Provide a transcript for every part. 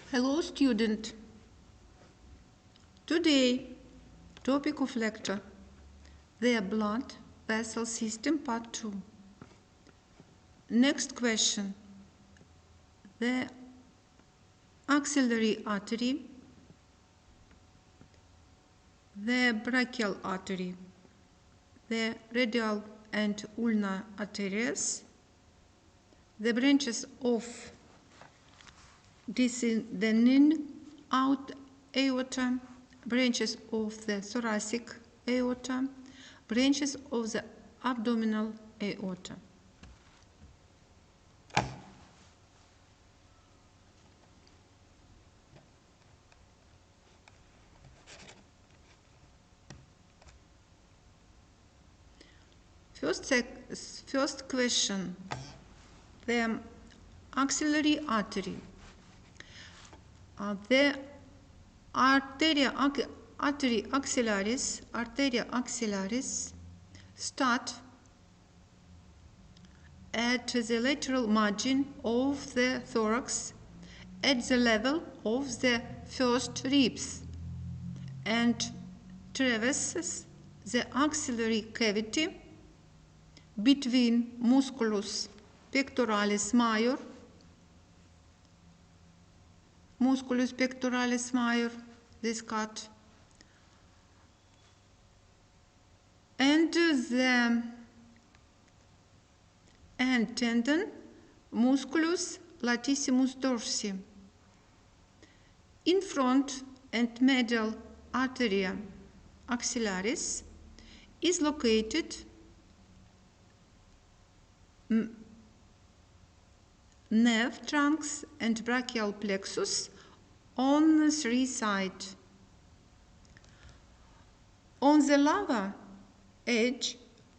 Hello student. Today, topic of lecture, the blood vessel system part 2. Next question, the axillary artery, the brachial artery, the radial and ulnar arteries, the branches of descending out aorta, branches of the thoracic aorta, branches of the abdominal aorta. First question, the axillary artery. The Arteria Axillaris start at the lateral margin of the thorax at the level of the first ribs and traverses the axillary cavity between musculus pectoralis major, this cut, and the tendon musculus latissimus dorsi. In front and medial arteria axillaris is located nerve trunks and brachial plexus on 3 sides. On the lower edge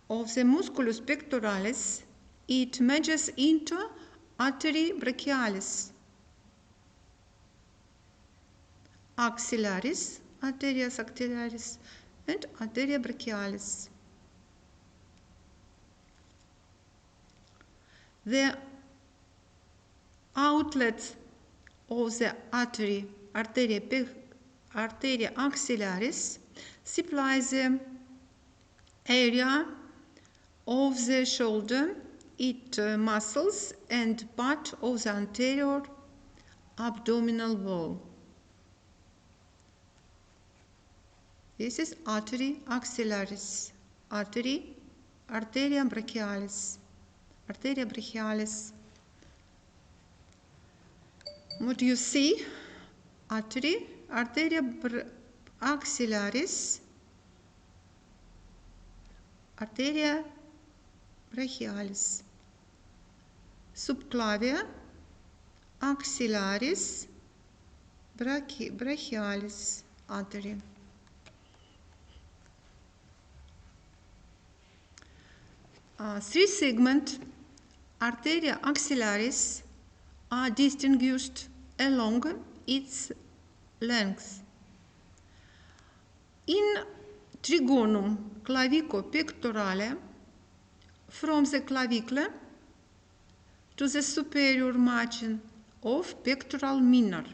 of the musculus pectoralis, it merges into arteria brachialis, axillaris, arterias axillaris, and arteria brachialis. The outlets of the arteria axillaris supply the area of the shoulder, its muscles, and part of the anterior abdominal wall. This is arteria axillaris, arteria brachialis. What do you see? Arteria axillaris, arteria brachialis, subclavia axillaris, brachialis artery. Three-segment arteria axillaris are distinguished along its length. In trigonum clavico-pectorale, from the clavicle to the superior margin of pectoral minor.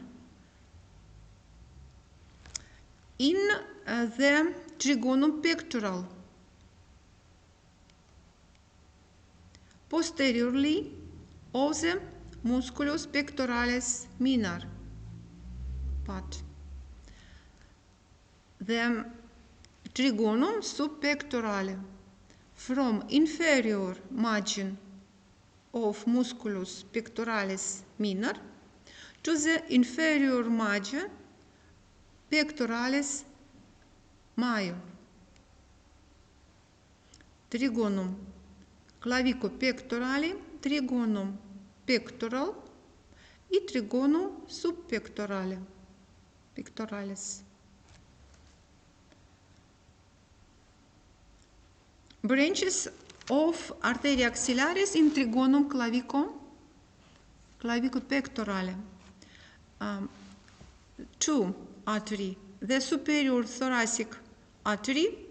In the trigonum pectoral, posteriorly of the musculus pectoralis minor part. The trigonum subpectorale from inferior margin of musculus pectoralis minor to the inferior margin pectoralis major. Trigonum clavico-pectorale, trigonum pectoral и trigonum subpectorale, pectoralis. Branches of arteria axillaris in trigonum clavico-pectorale. 2 artery, the superior thoracic artery,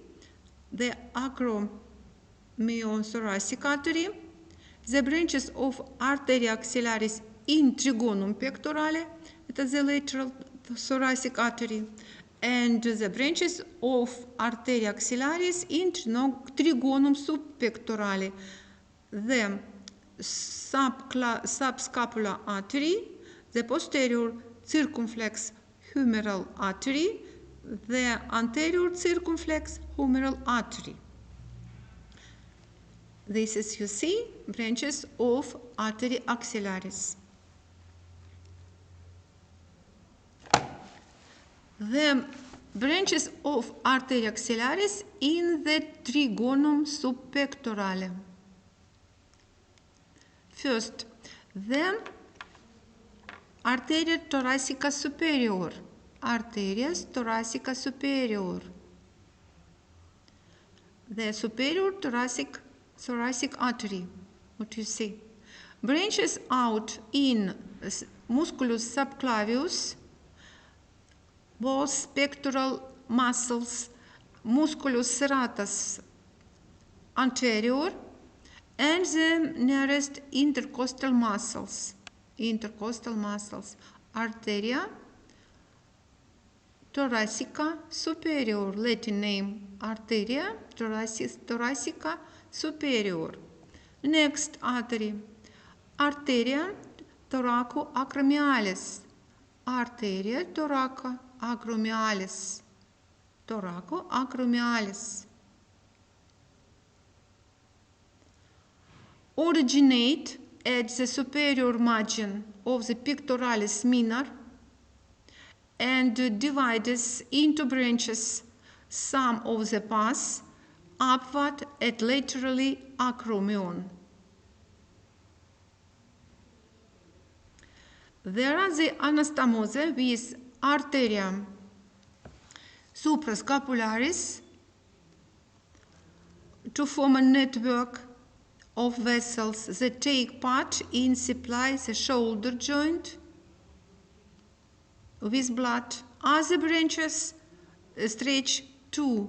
the acromiothoracic artery, the branches of arteria axillaris in trigonum pectorale, it is the lateral thoracic artery, and the branches of Arteria Axillaris in trigonum subpectorale, the subscapular artery, the posterior circumflex humeral artery, the anterior circumflex humeral artery. This is, you see, branches of Arteria Axillaris. The branches of Arteria Axillaris in the trigonum subpectorale. First, the Arteria thoracica superior. Arteria thoracica superior. The superior thoracic artery, what you see. Branches out in musculus subclavius, both pectoral muscles, musculus serratus anterior, and the nearest intercostal muscles. Arteria thoracica superior, Latin name, Arteria thoracica superior. Next artery, Arteria thoracoacromialis. Arteria thoracoacromialis. Originate at the superior margin of the pectoralis minor and divides into branches, some of the pass upward and laterally acromion. There are the anastomose with Arteria suprascapularis to form a network of vessels that take part in supply the shoulder joint with blood. Other branches stretch to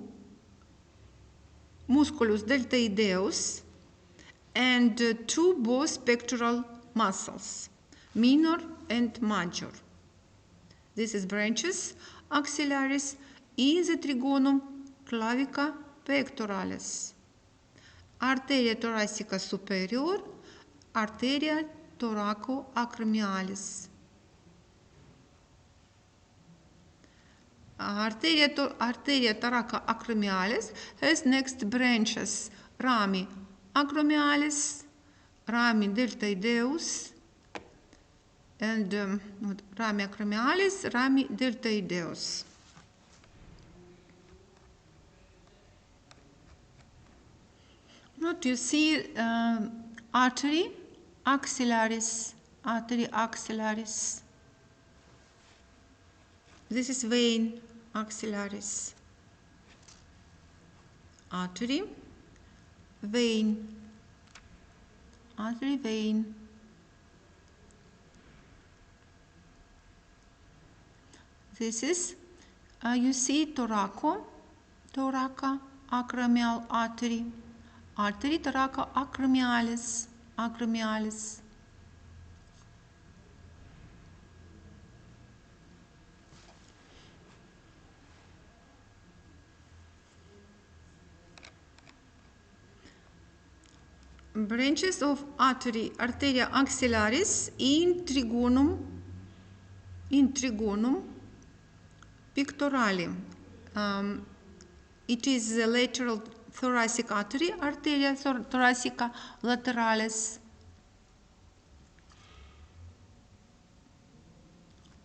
musculus deltoideus and to both pectoral muscles, minor and major. This is branches axillaris in the trigonum clavica pectoralis. Arteria thoracica superior, Arteria thoracoacromialis. Arteria thoracoacromialis has next branches rami acromialis, rami deltoideus, and rami acromialis, rami deltoideus. What you see, artery axillaris, artery axillaris. This is vein axillaris. Artery, vein, artery, vein. This is, you see, thoracoacromial artery. Artery thoracoacromialis, acromialis. Branches of artery, Arteria axillaris in trigonum pectorale. It is the lateral thoracic artery, Arteria thoracica lateralis.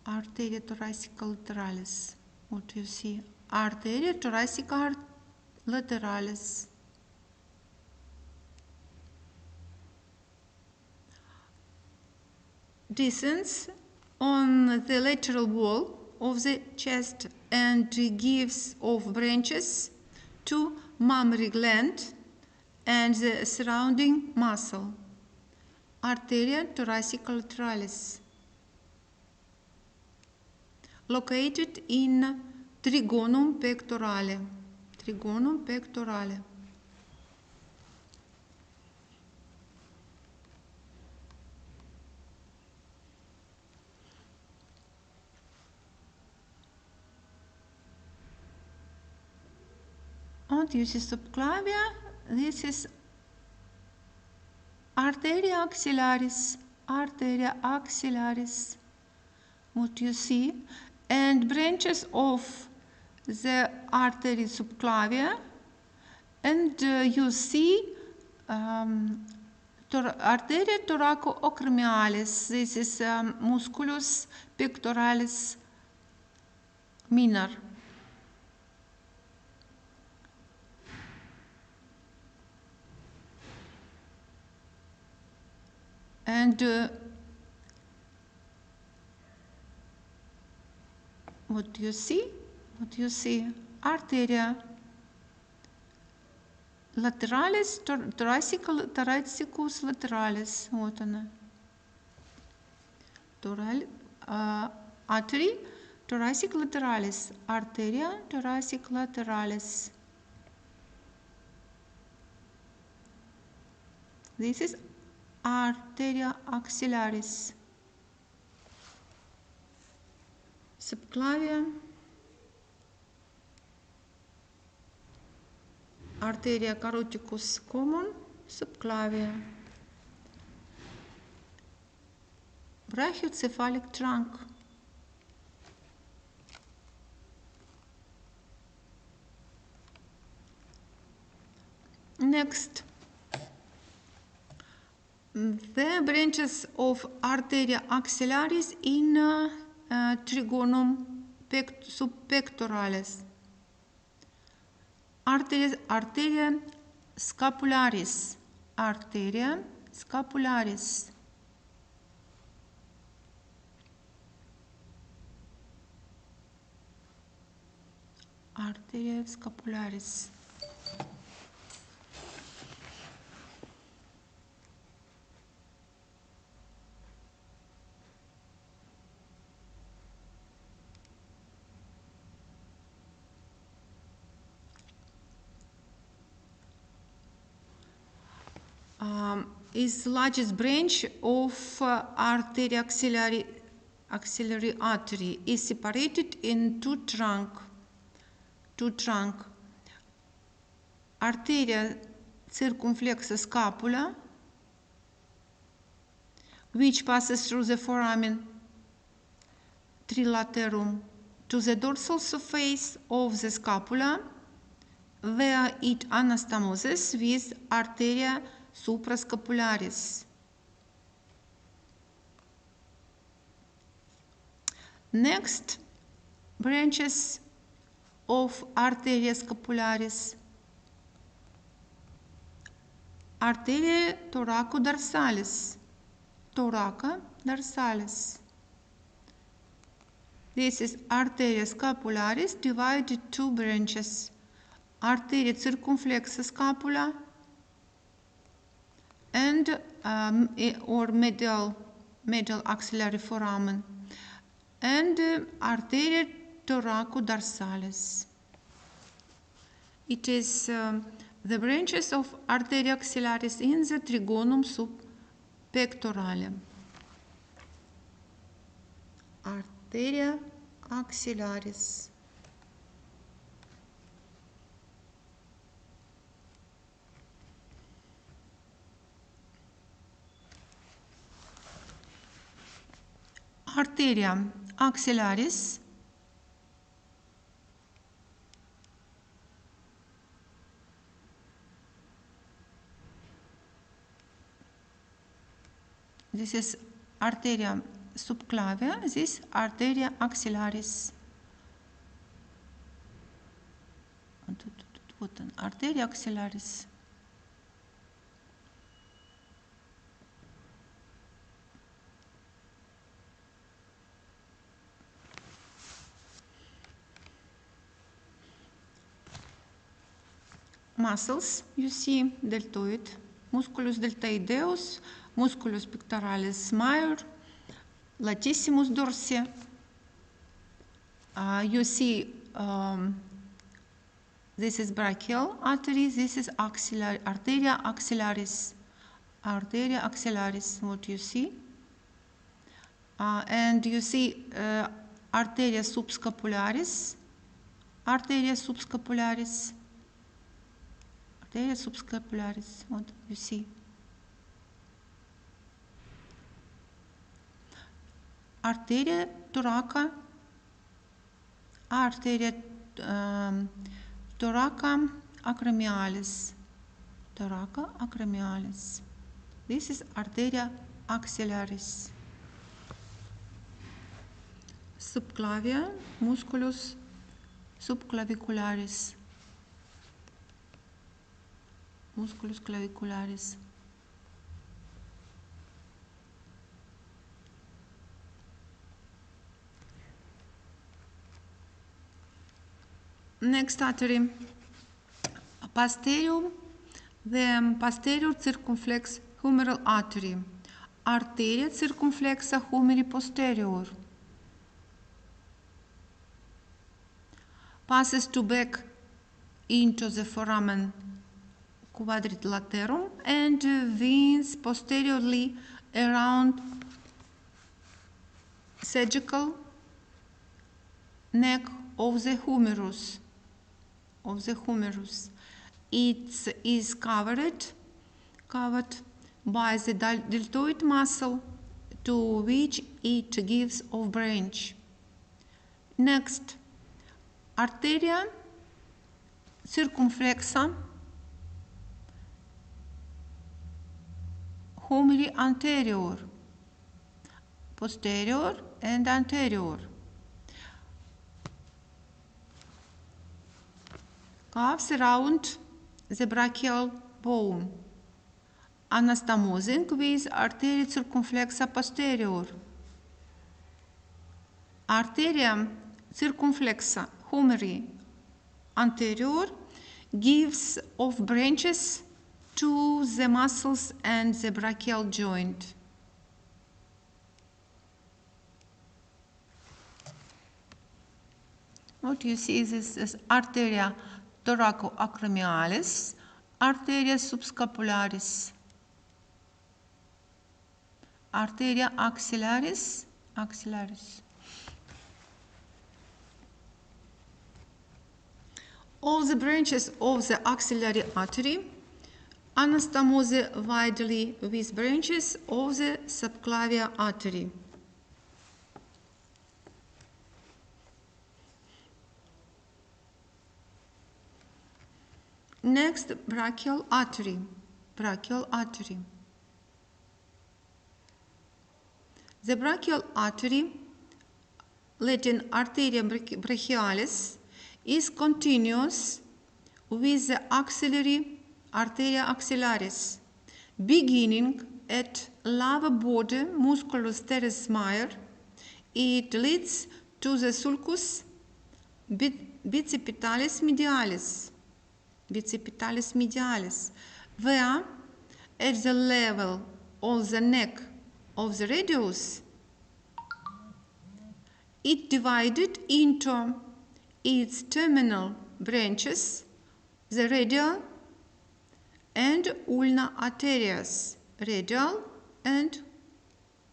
Arteria thoracica lateralis. What do you see? Arteria thoracica lateralis. Descends on the lateral wall of the chest and gives off branches to mammary gland and the surrounding muscle. Arteria thoracica lateralis. Located in trigonum pectorale. Trigonum pectorale. And you see subclavia. This is Arteria Axillaris. Arteria Axillaris. What you see? And branches of the artery subclavia. And you see Arteria thoracoacromialis. This is musculus pectoralis minor. And what do you see? What do you see? Arteria lateralis, thoracicus lateralis. Вот она. Artery thoracic lateralis. Arteria thoracic lateralis. This is Arteria axillaris. Subclavia. Arteria caroticus common. Subclavia. Brachiocephalic trunk. Next. The branches of Arteria axillaris in trigonum subpectoralis. Arteria scapularis. Arteria scapularis. Arteria scapularis. Is the largest branch of Arteria axillary artery. Is separated in two trunk. Arteria circumflexa scapula, which passes through the foramen trilaterum to the dorsal surface of the scapula, where it anastomoses with Arteria suprascapularis. Next, branches of Arteria scapularis. Arteria thoraco-dorsalis. Thoraco-dorsalis. This is Arteria scapularis divided two branches. Arteria circumflexa scapula and or medial axillary foramen, and Arteria thoraco-dorsalis. It is the branches of Arteria axillaris in the trigonum subpectorale. Arteria axillaris. Arteria axillaris. This is Arteria subclavia, this Arteria axillaris. Вот он, Arteria axillaris. Muscles, you see, deltoid, musculus deltoideus, musculus pectoralis major, latissimus dorsi. You see, this is brachial artery, this is axillary, Arteria axillaris. Arteria axillaris, what you see. And you see Arteria subscapularis, Arteria subscapularis. Arteria subscapularis, what you see. Arteria thoraca, Arteria thoraca acromialis. Thoraca acromialis. This is Arteria Axillaries. Subclavia musculus subclavicularis. Musculus clavicularis. Next artery, posterior, the posterior circumflex humeral artery, Arteria circumflexa humeri posterior, passes to back into the foramen quadrilaterum and veins posteriorly around sagittal neck of the humerus. It is covered by the deltoid muscle to which it gives off branch. Next, Arteria circumflexa humeri anterior, posterior and anterior. Curves around the brachial bone, anastomosing with arteria circumflexa posterior. Arteria circumflexa humeri anterior gives off branches to the muscles and the brachial joint. What you see is Arteria thoracoacromialis, Arteria subscapularis, Arteria axillaris. All the branches of the axillary artery anastomose widely with branches of the subclavian artery. Next, brachial artery. The brachial artery, Latin Arteria Brachialis, is continuous with the axillary Arteria Axillaris, beginning at lower body musculus teres major. It leads to the sulcus bicipitalis medialis, where at the level of the neck of the radius, it divided into its terminal branches, the radial and ulnar arteries, radial and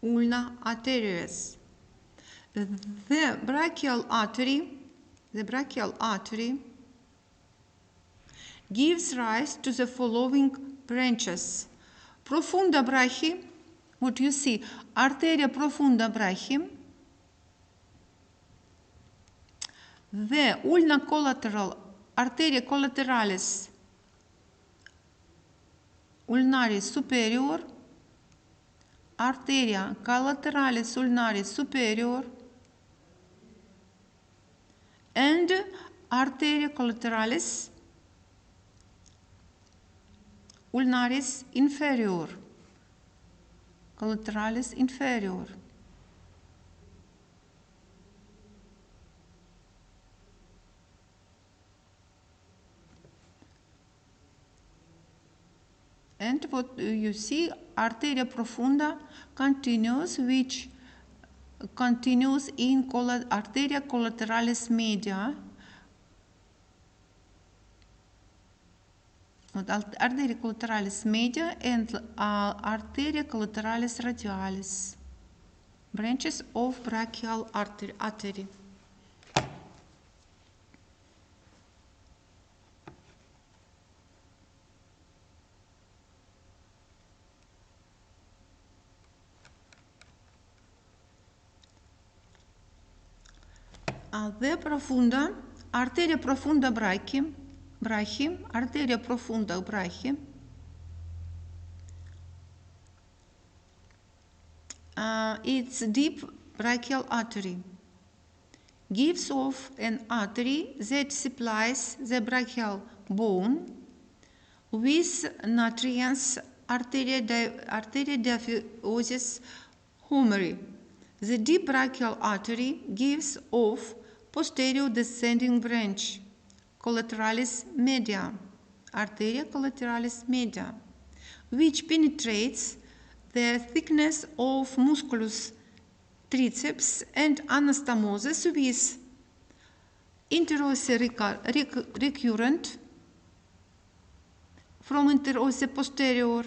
ulnar arteries. The brachial artery gives rise to the following branches. Profunda brachii, what you see, Arteria profunda brachii, the ulnar collateral, Arteria collateralis ulnaris superior, Arteria collateralis ulnaris superior, and Arteria collateralis ulnaris inferior, collateralis inferior. And what you see, Arteria profunda continues, which continues in Arteria collateralis media, Arteria collateralis media and Arteria collateralis radialis, branches of brachial artery. The profunda, arteria profunda brachii, arteria profunda brachii, it's deep brachial artery, gives off an artery that supplies the brachial bone with nutrients. Arteria diffusis humeri. The deep brachial artery gives off posterior descending branch, collateralis media, arteria collateralis media, which penetrates the thickness of musculus triceps and anastomoses with interossei recurrent from interossei posterior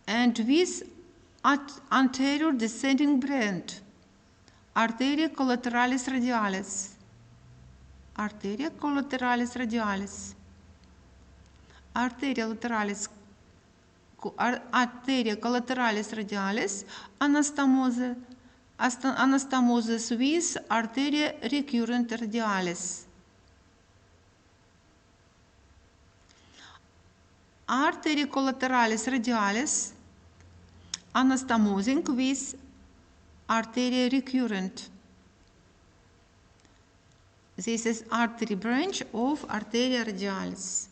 and with anterior descending branch, arteria collateralis radialis, arteria collateralis radialis, arteria collateralis radialis, anastomosis with arteria recurrent radialis. Arteria collateralis radialis anastomosing with arteria recurrent. This is artery branch of arteria radialis.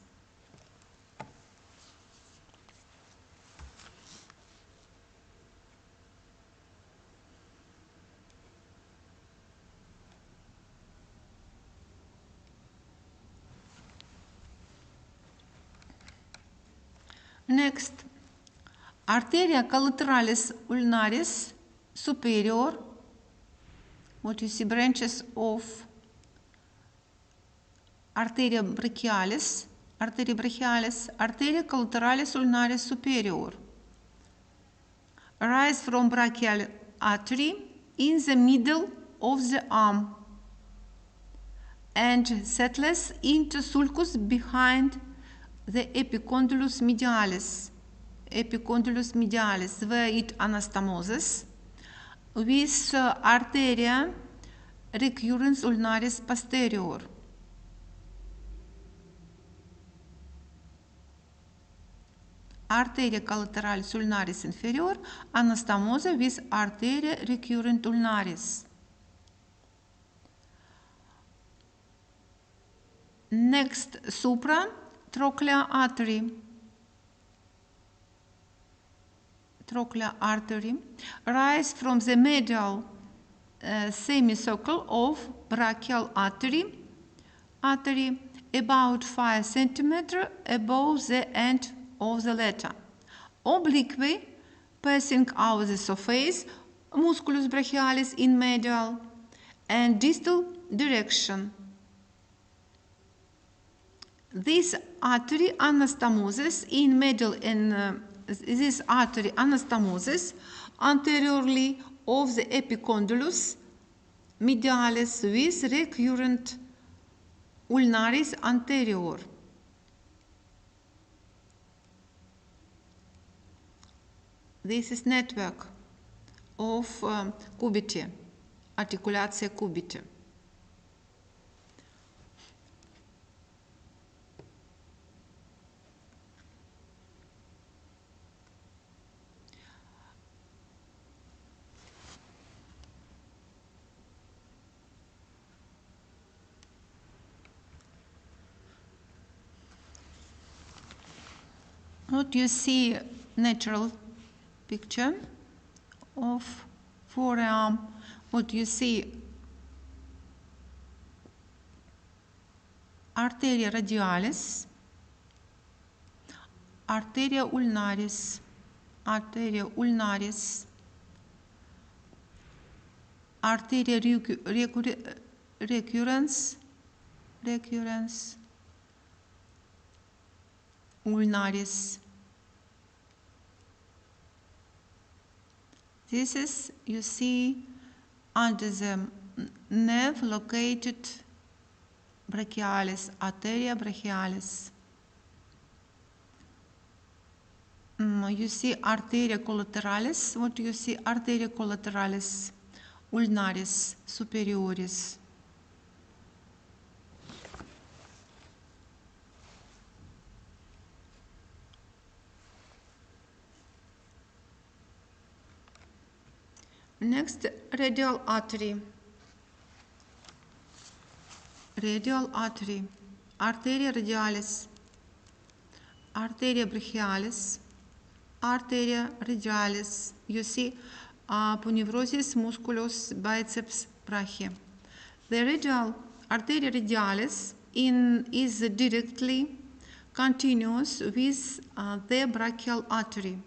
Next, arteria collateralis ulnaris superior, what you see branches of arteria brachialis, arteria collateralis ulnaris superior, rise from brachial artery in the middle of the arm and settles into sulcus behind the epicondylus medialis, where it anastomoses with arteria recurrens ulnaris posterior. Arteria collateralis ulnaris inferior anastomoses with arteria recurrent ulnaris. Next, supra trochlear artery. Trochlear artery rise from the medial semicircle of brachial artery about 5 cm above the end of the latter, obliquely passing out the surface musculus brachialis in medial and distal direction. This artery anastomoses in medial and this artery anastomoses anteriorly of the epicondylus medialis with recurrent ulnaris anterior. This is network of cubiti, articulatia cubiti. What you see natural picture of forearm, what you see arteria radialis, arteria ulnaris, arteria recurrens ulnaris. This is, you see, under the nerve located brachialis, arteria brachialis. You see arteria collateralis. What do you see? Arteria collateralis ulnaris superioris. Next, radial artery. Radial artery. Arteria Radialis. Arteria Brachialis. Arteria Radialis. You see, aponeurosis musculus biceps brachii. The radial Arteria Radialis is directly continuous with the brachial artery.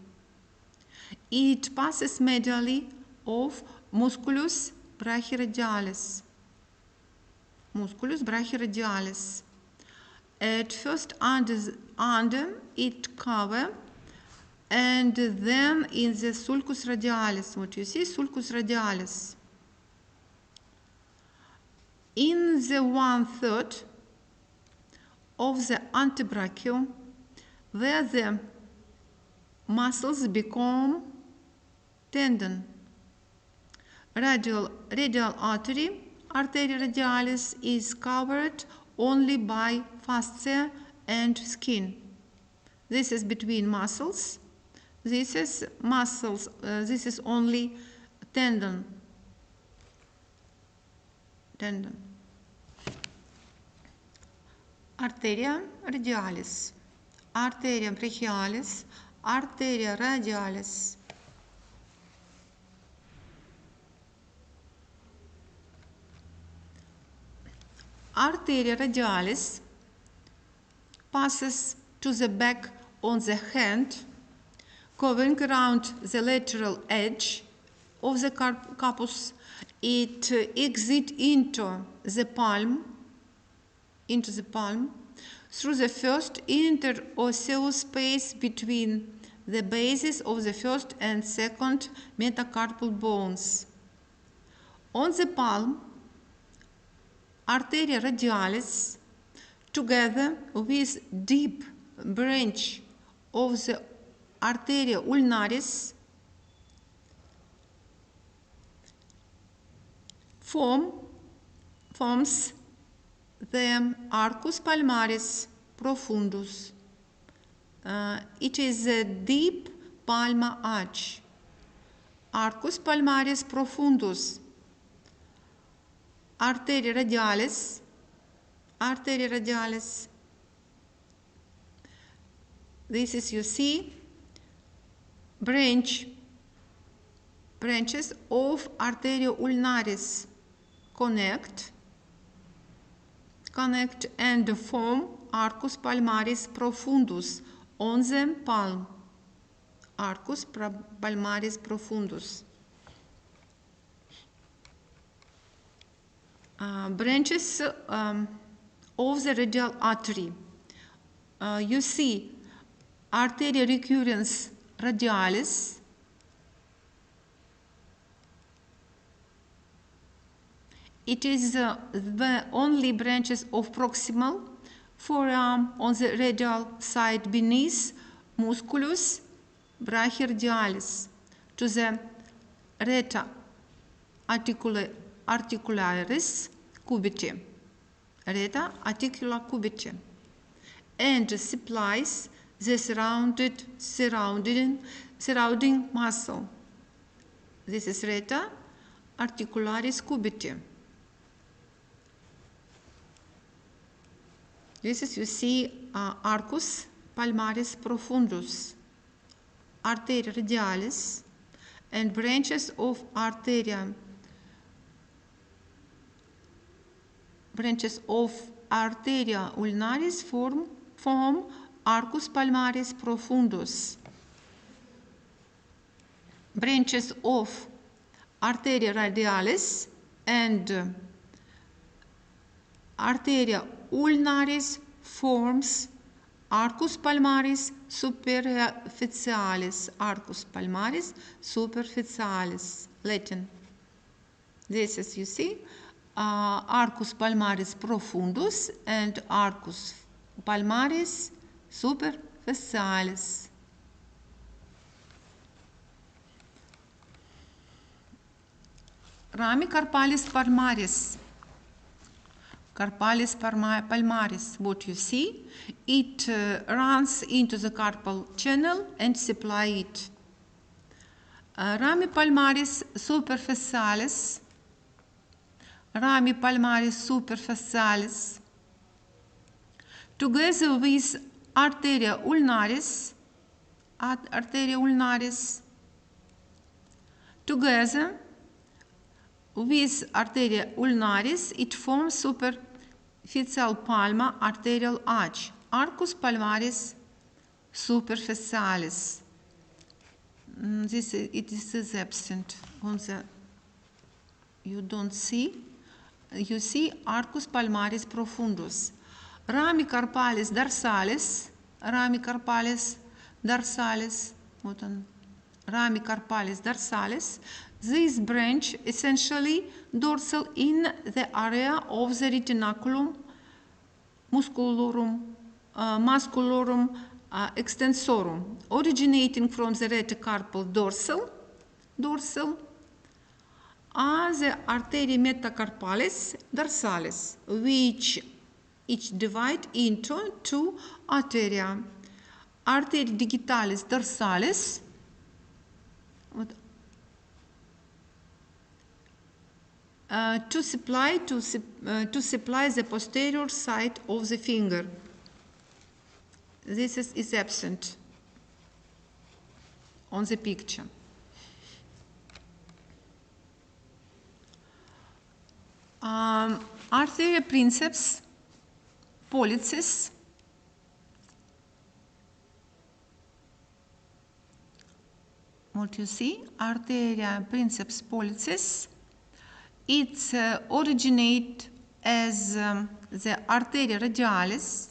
It passes medially of musculus brachiradialis. Musculus brachiradialis. At first under it cover, and then in the sulcus radialis. What you see, sulcus radialis. In the 1/3 of the antebrachial, where the muscles become tendon. Radial artery, Arteria Radialis, is covered only by fascia and skin. This is between muscles. This is muscles. This is only tendon. Arteria Radialis, Arteria Brachialis, Arteria Radialis. Arteria Radialis passes to the back on the hand, covering around the lateral edge of the carpus. It exits into the palm through the first interosseous space between the bases of the first and second metacarpal bones. On the palm, Arteria Radialis, together with deep branch of the Arteria ulnaris, forms the arcus palmaris profundus. It is a deep palmar arch. Arcus palmaris profundus. Arteria Radialis. Arteria Radialis. This is, you see, branches of Arteria ulnaris connect and form Arcus palmaris profundus on the palm. Arcus palmaris profundus. Branches of the radial artery. You see Arteria recurrens radialis, it is the only branches of proximal forearm on the radial side beneath musculus brachiradialis to the reta articularis cubiti, reta articula cubiti, and supplies the surrounding muscle. This is reta articularis cubiti. This is, you see, arcus palmaris profundus, Arteria Radialis, and branches of Arteria ulnaris form Arcus palmaris profundus. Branches of Arteria Radialis and Arteria ulnaris forms Arcus palmaris superficialis. Arcus palmaris superficialis, Latin. This is, you see, Arcus palmaris profundus and Arcus palmaris superficialis. Rami carpalis palmaris. Carpalis palmaris, what you see, it runs into the carpal channel and supply it. Rami palmaris superficialis, rami palmaris superficialis, together with arteria ulnaris, together with arteria ulnaris, it forms superficial palmar arterial arch, arcus palmaris superficialis. It is absent on the, you don't see, you see arcus palmaris profundus. Rami carpalis dorsalis, rami carpalis dorsalis, rami carpalis dorsalis. This branch essentially dorsal in the area of the retinaculum musculorum extensorum, originating from the reticarpal dorsal are the arteria metacarpalis dorsalis, which each divide into two arteria. Arteria digitalis dorsalis to supply the posterior side of the finger. This is absent on the picture. Arteria princeps pollicis, what you see, Arteria princeps pollicis, it originates as the Arteria Radialis.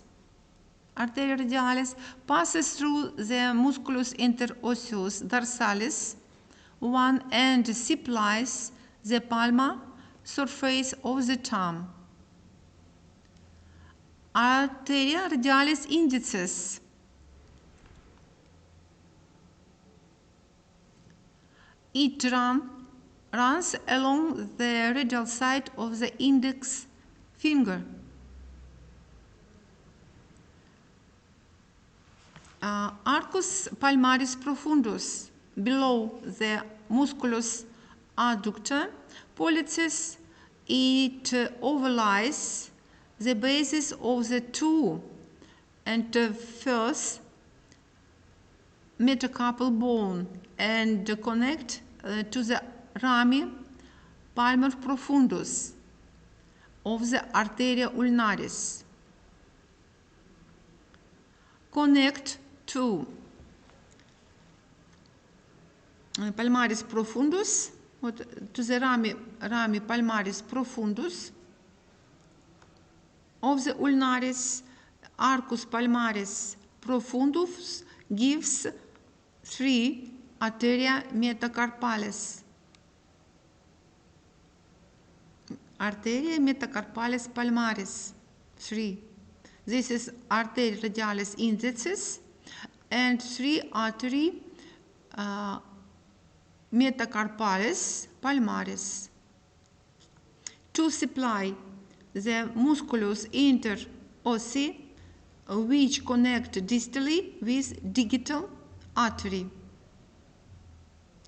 Arteria Radialis passes through the musculus interosseus dorsalis 1 and supplies the palmar surface of the thumb. Arteria Radialis indicis it runs along the radial side of the index finger. Arcus palmaris profundus below the musculus adductor pollicis, it overlies the basis of the two and first metacarpal bone and connect to the rami palmar profundus of the arteria ulnaris. Connect to palmaris profundus, to the rami palmaris profundus of the ulnaris. Arcus palmaris profundus gives 3 arteria metacarpalis. Arteria metacarpalis palmaris, 3. This is Arteria Radialis indicis and 3 artery metacarpalis palmaris. To supply the musculus interossei, which connect distally with digital artery.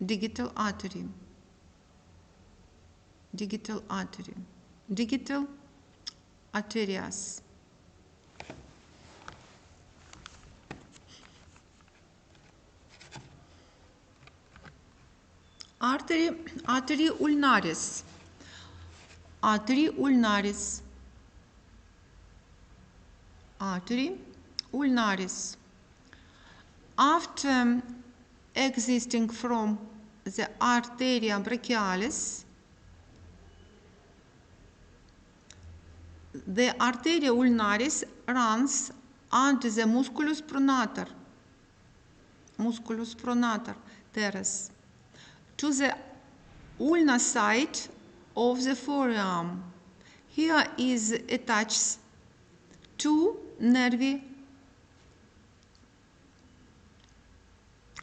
Digital arterias. Artery ulnaris. Artery ulnaris. After existing from the Arteria brachialis, the Arteria ulnaris runs under the musculus pronator teres to the ulnar side of the forearm. Here is attached to nervi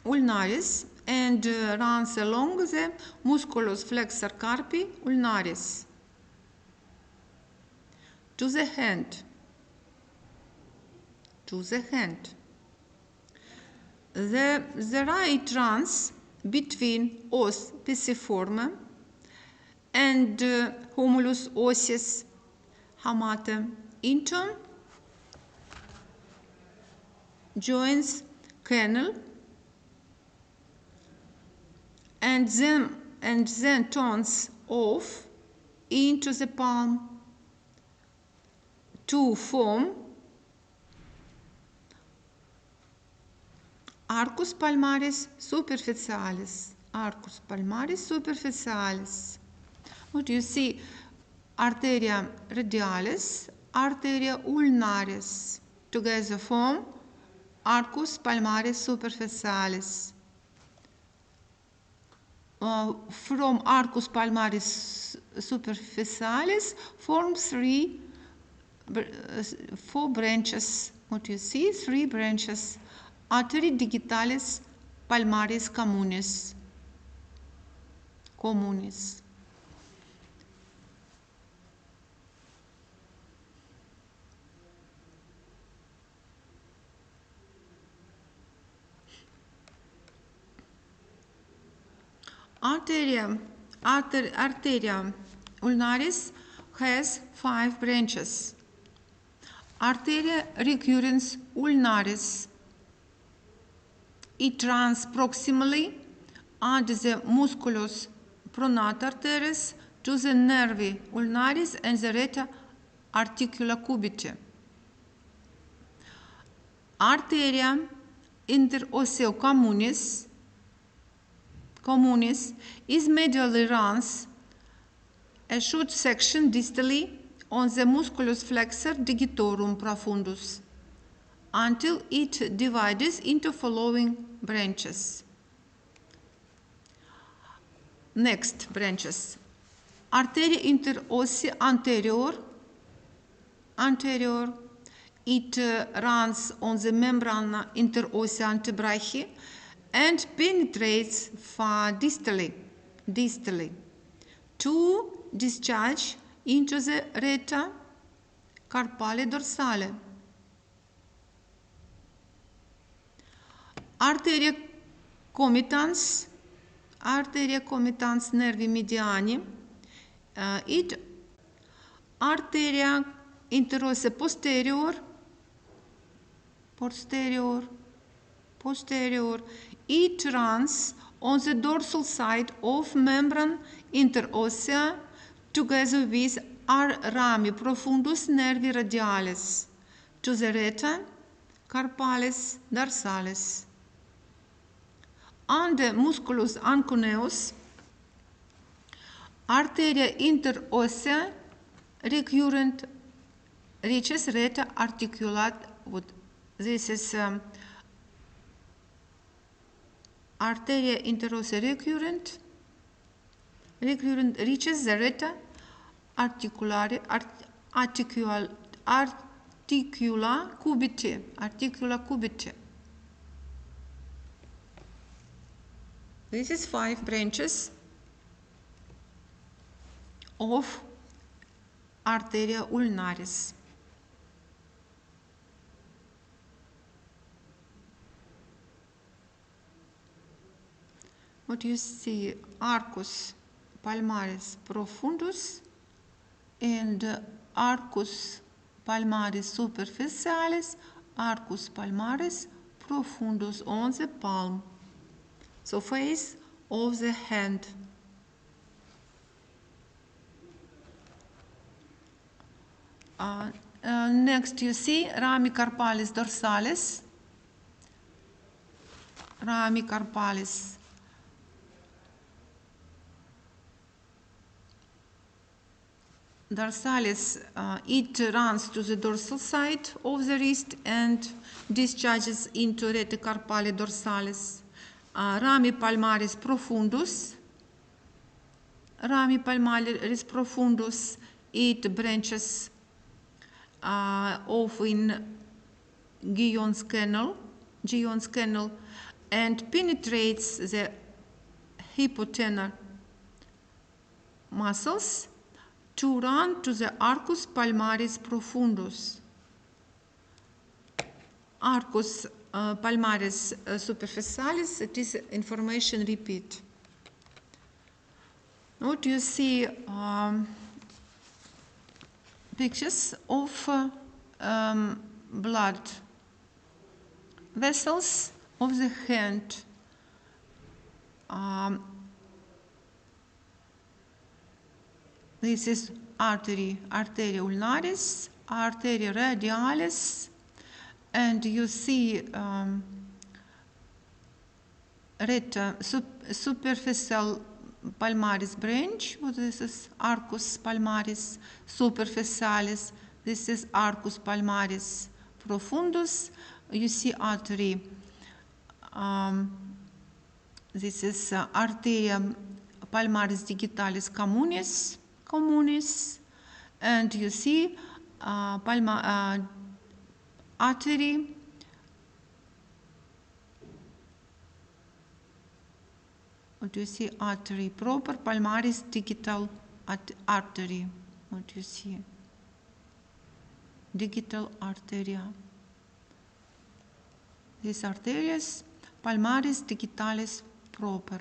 ulnaris and runs along the musculus flexor carpi ulnaris to the hand. The right runs between os pisiforme and humulus osseus hamate into joins canal and then turns off into the palm to form arcus palmaris superficialis. Arcus palmaris superficialis. What you see? Arteria radialis, arteria ulnaris together form arcus palmaris superficialis. From arcus palmaris superficialis form four branches. What you see? 3 branches. Arteria digitalis palmaris communis. Arteria ulnaris has 5 branches. Arteria recurrens ulnaris. It runs proximally under the musculus pronator teres to the nervi ulnaris and the rete articula cubitae. Arteria interosseo communis is medially runs a short section distally on the musculus flexor digitorum profundus until it divides into following branches. Next branches. Arteria interossea anterior. It runs on the membrana interossea antebrachi and penetrates far distally to discharge into the rete carpale dorsale. Arteria comitans nervi mediani. It arteria interossea posterior. It runs on the dorsal side of membrane interossea together with rami profundus nervi radialis to the rete carpalis dorsalis. Under musculus ancuneus, arteria interossea recurrent reaches rete articulat. This is arteria interossea recurrent reaches the rete articula cubitae. This is 5 branches of arteria ulnaris. What you see? Arcus palmaris profundus and arcus palmaris superficialis, arcus palmaris profundus on the palm. So face of the hand. Next you see rami carpalis dorsalis. Rami carpalis dorsalis, it runs to the dorsal side of the wrist and discharges into rete carpale dorsalis. Rami palmaris profundus. It branches off in Guyon's canal and penetrates the hypotenar muscles to run to the arcus palmaris profundus. Arcus palmaris superficialis, it is information repeat. What you see pictures of blood vessels of the hand. This is artery, Arteria ulnaris, Arteria Radialis, and you see superficial palmaris branch. What this is arcus palmaris superficialis. This is arcus palmaris profundus. You see artery. This is arteria palmaris digitalis communis, and you see artery. What do you see? Artery proper, palmaris digital artery. What do you see? Digital arteria. These arterias, palmaris digitalis proper.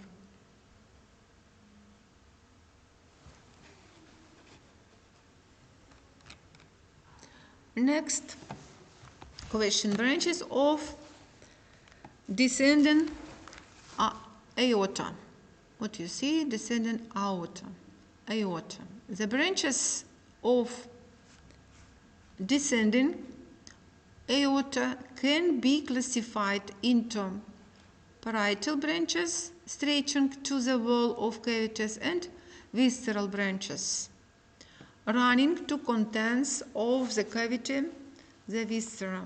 Next question, branches of descending aorta. What you see? Descending aorta. The branches of descending aorta can be classified into parietal branches stretching to the wall of cavities and visceral branches running to contents of the cavity, the viscera.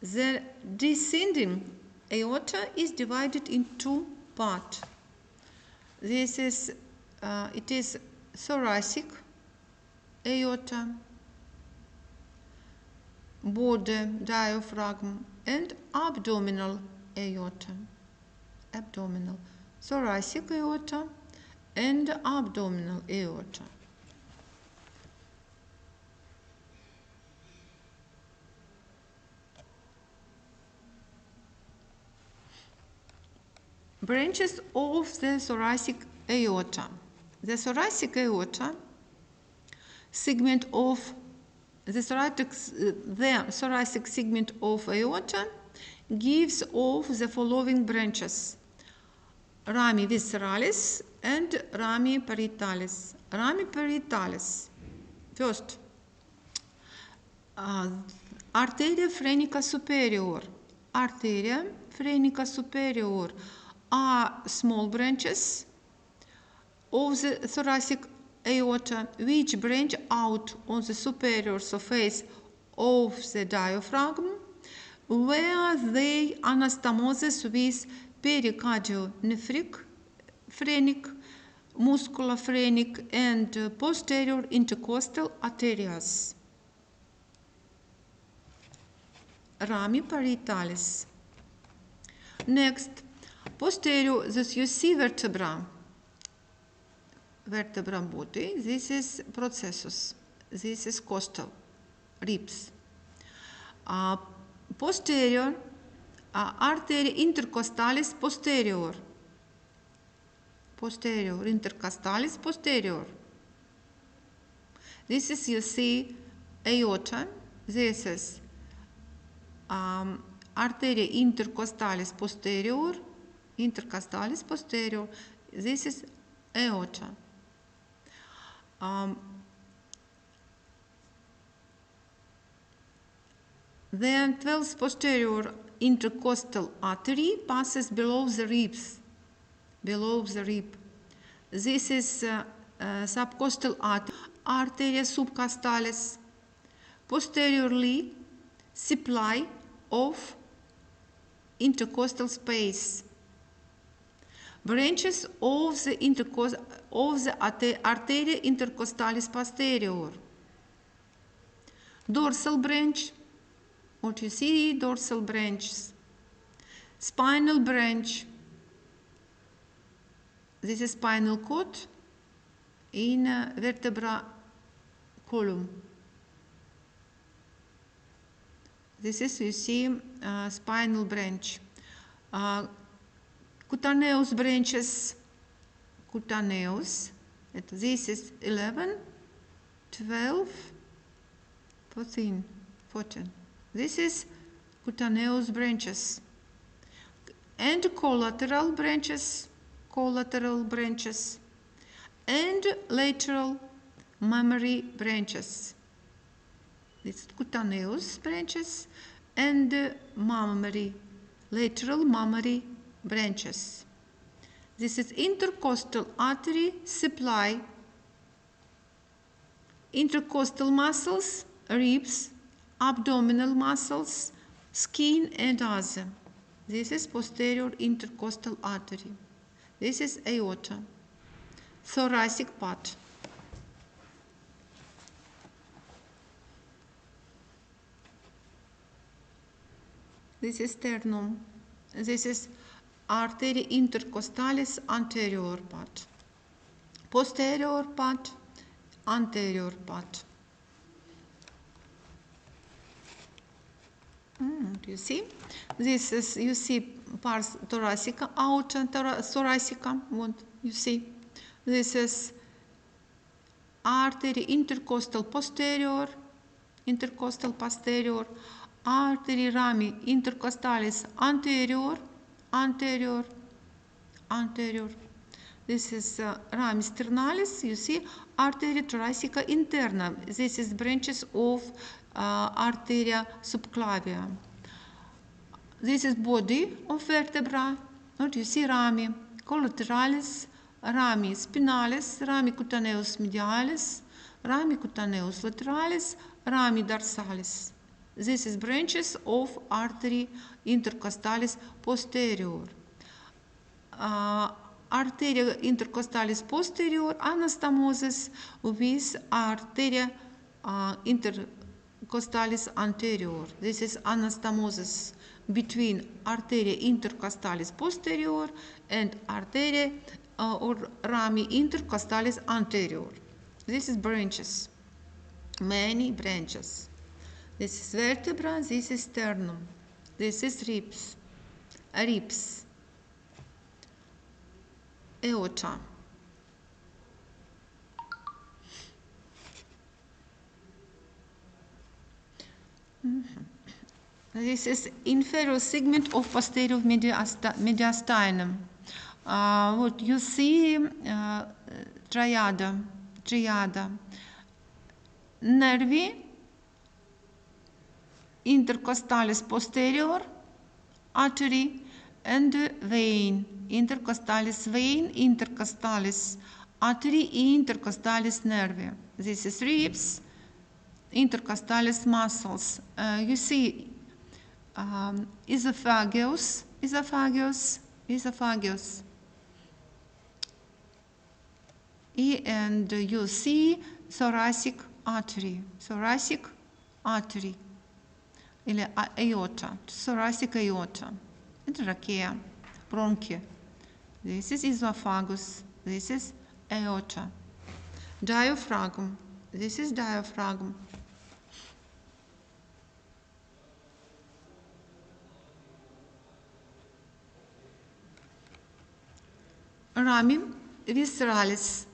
The descending aorta is divided in two parts. This is it is thoracic aorta, body diaphragm, and abdominal aorta. Abdominal, thoracic aorta and abdominal aorta. Branches of the thoracic aorta. The thoracic aorta segment of the thoracic segment of aorta gives off the following branches: rami visceralis and rami parietalis. Rami parietalis. First, arteria phrenica superior. Arteria phrenica superior are small branches of the thoracic aorta which branch out on the superior surface of the diaphragm, where they anastomoses with pericardio-nephric, phrenic, musculophrenic, and posterior intercostal arterias. Rami parietalis. Next, posterior, this you see vertebra body. This is processus. This is costal, ribs. Posterior, arteria intercostalis posterior. Posterior, intercostalis posterior. This is, you see, aorta. This is arteria intercostalis posterior. Intercostalis posterior. This is aorta. Then 12th posterior intercostal artery passes below the ribs. Below the rib. This is subcostal artery. Arteria subcostalis. Posteriorly supply of intercostal space. Branches of the arteria intercostalis posterior. Dorsal branch. What you see? Dorsal branches. Spinal branch. This is spinal cord in vertebra column. This is, you see, spinal branch. Cutaneous branches, cutaneous. This is 11, 12, 14. This is cutaneous branches. And collateral branches, and lateral mammary branches. It's cutaneous branches and mammary, lateral mammary branches. This is intercostal artery supply intercostal muscles, ribs, abdominal muscles, skin and other. This is posterior intercostal artery. This is aorta, thoracic part. This is sternum. This is arteria intercostalis anterior part. Posterior part, anterior part. You see? This is, you see, pars thoracica, aorta thoracica. What you see? This is artery intercostal posterior, artery rami intercostalis anterior. This is rami sternalis, you see, arteria thoracica interna. This is branches of arteria subclavia. This is body of vertebra. What you see, rami collateralis, rami spinalis, rami cutaneus medialis, rami cutaneus lateralis, rami dorsalis. This is branches of artery intercostalis posterior. Arteria intercostalis posterior anastomosis with arteria intercostalis anterior. This is anastomosis between arteria intercostalis posterior and arteria or rami intercostalis anterior. This is branches, many branches. This is vertebra, this is sternum, this is ribs, aorta. This is inferior segment of posterior mediastinum. What you see, triada, nervi intercostalis posterior, artery and vein, intercostalis vein, intercostalis artery, intercostalis nervi. This is ribs, intercostalis muscles. You see esophagus, and you see thoracic artery, или aorta, thoracic aorta, and trachea, bronchi. This is esophagus, this is aorta. Diaphragm, this is diaphragm. Rami visceralis,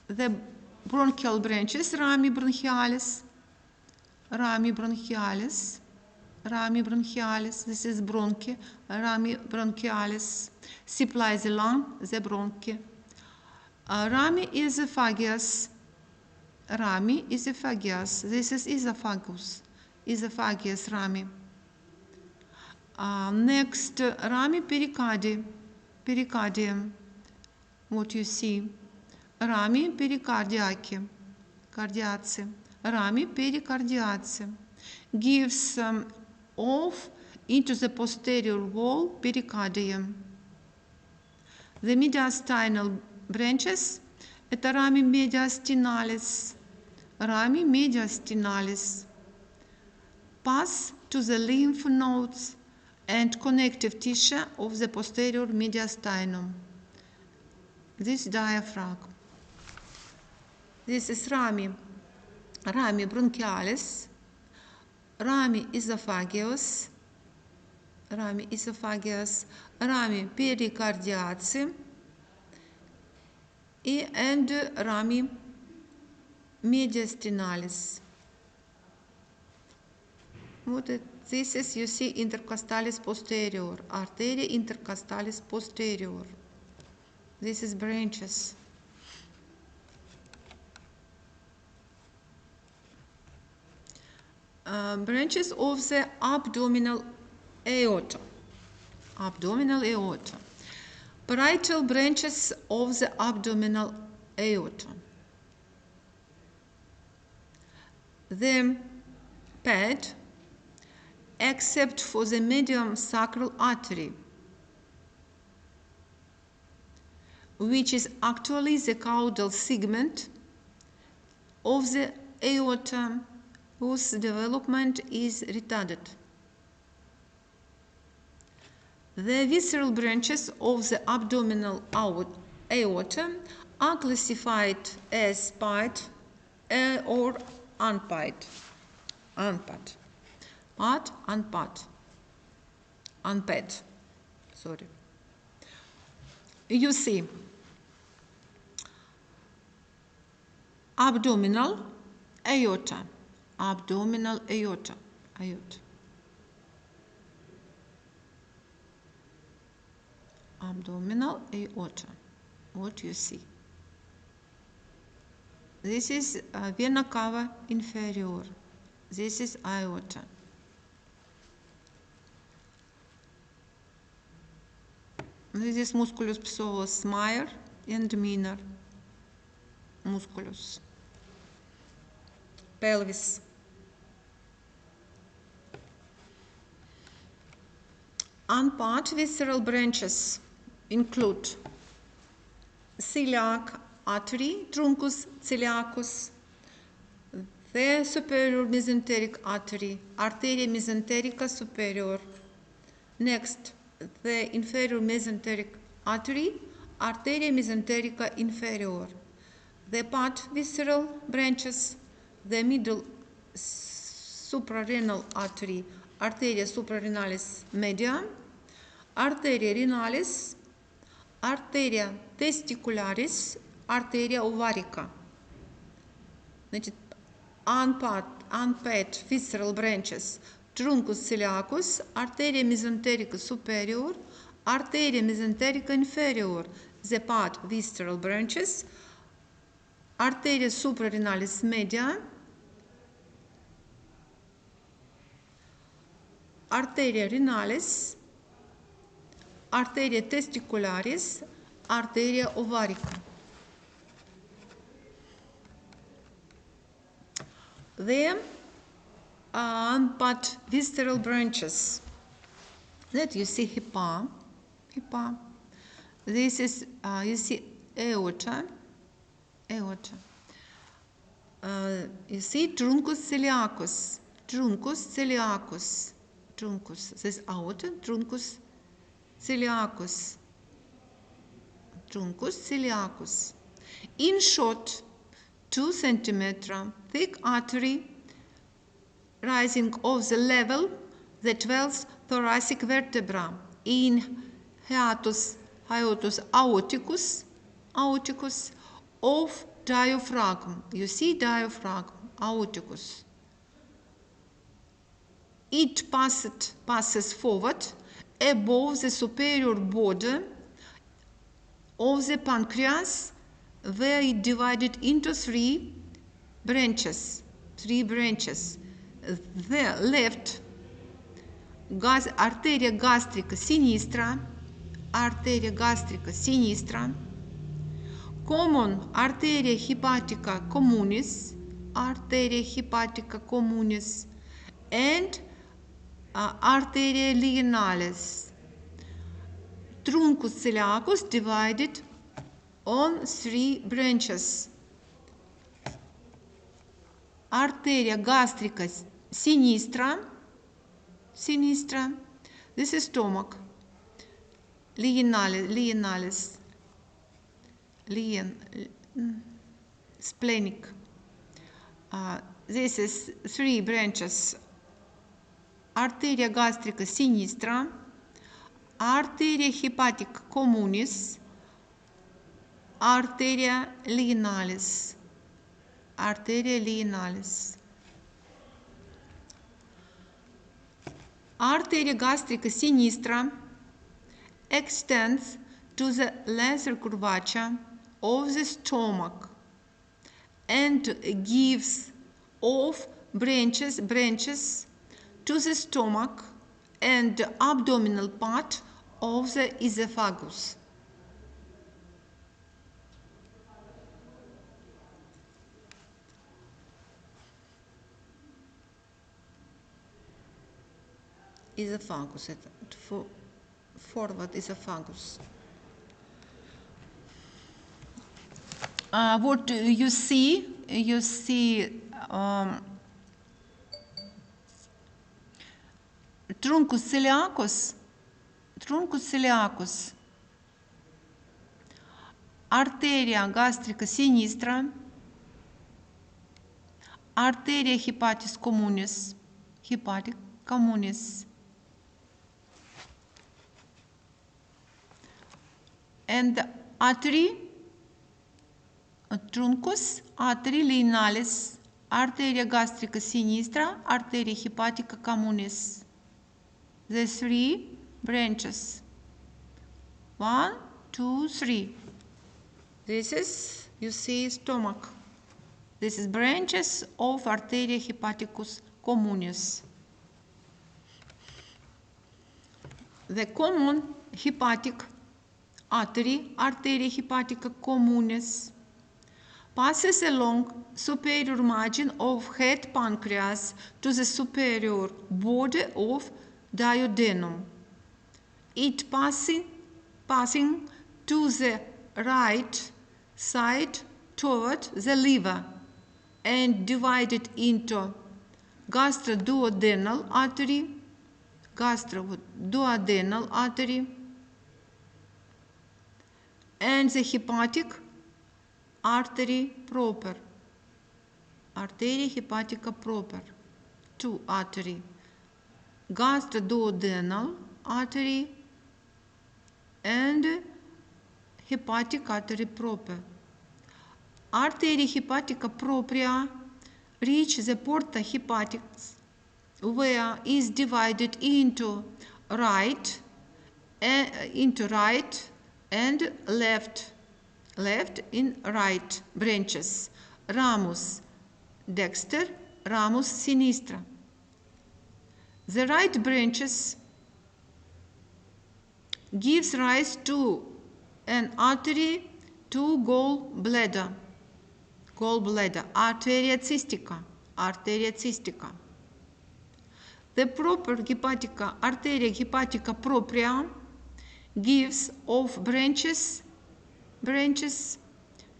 the bronchial branches, rami bronchialis, this is bronchi, rami bronchialis, supply the lung, the bronchi. Rami esophagus, this is esophagus, rami. Next, rami pericardium, what you see, rami pericardiaci, rami pericardiaci, gives off into the posterior wall pericardium. The mediastinal branches, rami mediastinalis, pass to the lymph nodes and connective tissue of the posterior mediastinum. This diaphragm. This is rami bronchialis, rami esophageus, rami pericardiaci, and rami mediastinalis. This is, you see, intercostalis posterior, arteria intercostalis posterior. This is branches. Branches of the abdominal aorta. Parietal branches of the abdominal aorta. The pad, except for the medium sacral artery, which is actually the caudal segment of the aorta, whose development is retarded. The visceral branches of the abdominal aorta are classified as pied or unpied. Unpaired. Sorry. You see, abdominal aorta. Abdominal aorta. Abdominal aorta. What you see? This is vena cava inferior. This is aorta. This is musculus psoas major and minor musculus. Pelvis. Unpaired visceral branches include celiac artery, truncus celiacus, the superior mesenteric artery, arteria mesenterica superior. Next, the inferior mesenteric artery, arteria mesenterica inferior. The part visceral branches, the middle suprarenal artery, arteria suprarenalis media, arteria renalis, arteria testicularis, arteria ovarica. Значит, unpaired visceral branches, truncus celiacus, arteria mesenterica superior, arteria mesenterica inferior. The paired visceral branches, arteria suprarenalis media, arteria renalis, arteria testicularis, arteria ovarica. The unpaired visceral branches that you see HIPAA. This is, you see, aorta. You see truncus celiacus. This is aorta, truncus celiacus. In short, 2 centimeter thick artery rising off the level the 12th thoracic vertebra in hiatus aorticus of diaphragm. You see diaphragm, aorticus. It passes forward above the superior border of the pancreas, where it divided into 3 branches. The left, arteria gastrica sinistra, common arteria hepatica communis, and arteria ligenalis. Truncus celiacus divided on 3 branches. Arteria gastrica sinistra, this is stomach, ligenalis, splenic. This is 3 branches Arteria gastrica sinistra, Arteria hepatica communis, Arteria Radialis. Arteria Radialis. Arteria gastrica sinistra extends to the lesser curvature of the stomach and gives off branches to the stomach and abdominal part of the esophagus. Esophagus, forward esophagus. What you see truncus celiacus, arteria gastrica sinistra, arteria hepatis communis, and artery, truncus, artery Radialis, arteria gastrica sinistra, arteria hepatica communis. The 3 branches. 1, 2, 3. This is, you see, stomach. This is branches of arteria hepaticus communis. The common hepatic artery, arteria hepatica communis, passes along superior margin of head pancreas to the superior border of duodenum. It passing to the right side toward the liver and divided into gastroduodenal artery, and the hepatic artery proper, arteria hepatica proper, 2 artery, gastroduodenal artery and hepatic artery proper. Arteria hepatica propria reach the porta hepatis, where is divided into right and left in right branches, ramus dexter, ramus sinistra. The right branches gives rise to an artery to gallbladder, arteria cystica. The proper hepatica, arteria hepatica propria, gives off branches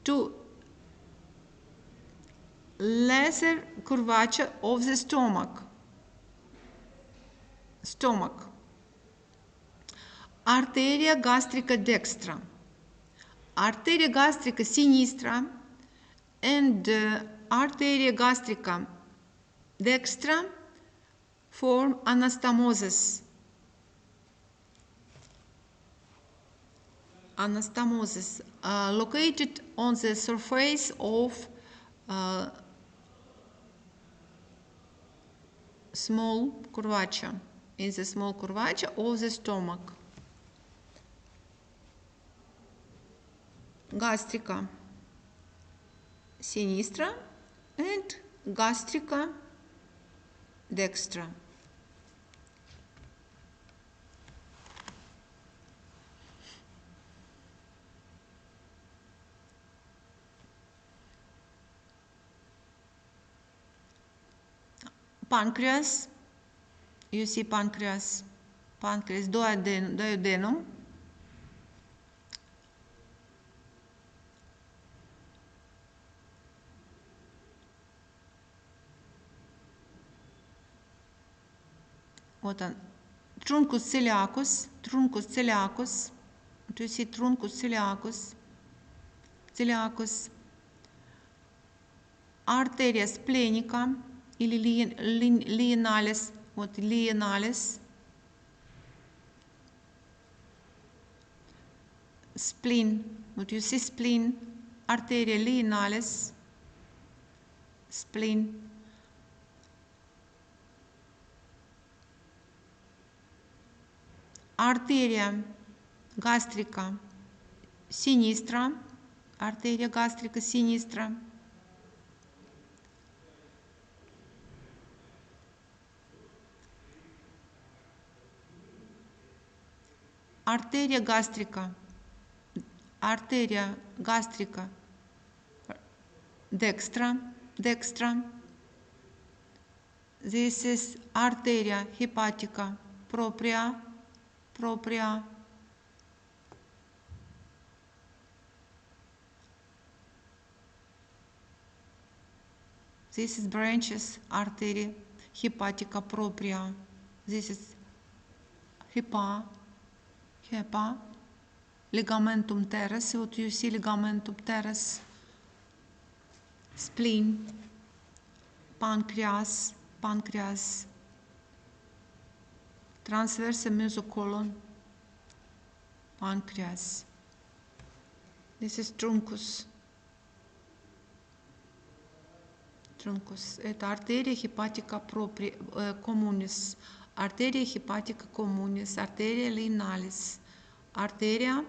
to lesser curvature of the stomach. Arteria gastrica dextra, arteria gastrica sinistra and arteria gastrica dextra form anastomosis. Located on the surface of small curvature, in the small curvature of the stomach. Gastrica sinistra and gastrica dextra. Pancreas, you see pancreas, duodenum, what on truncus celiacus, do you see truncus celiacus, arteria splenica или Radialis, what Lianalis, spleen, what you see spleen, Arteria Lianalis, spleen, Arteria gastrica sinistra, Arteria gastrica sinistra, Arteria gastrica dextra, this is Arteria hepatica propria, this is branches Arteria hepatica propria, this is hepa, ligamentum teres, what you see ligamentum teres, spleen, pancreas, transverse mesocolon, pancreas. This is truncus. Это артерия hepatica propria, communis, arteria hepatica communis, arteria linealis, arteria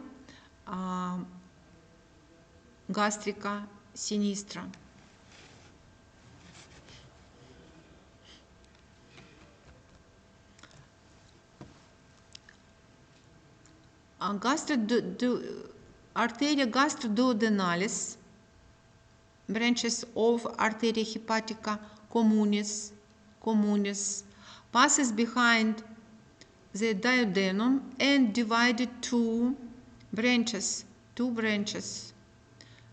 gastrica sinistra. Arteria gastroduodenalis, branches of arteria hepatica communis, passes behind the duodenum and divided two branches.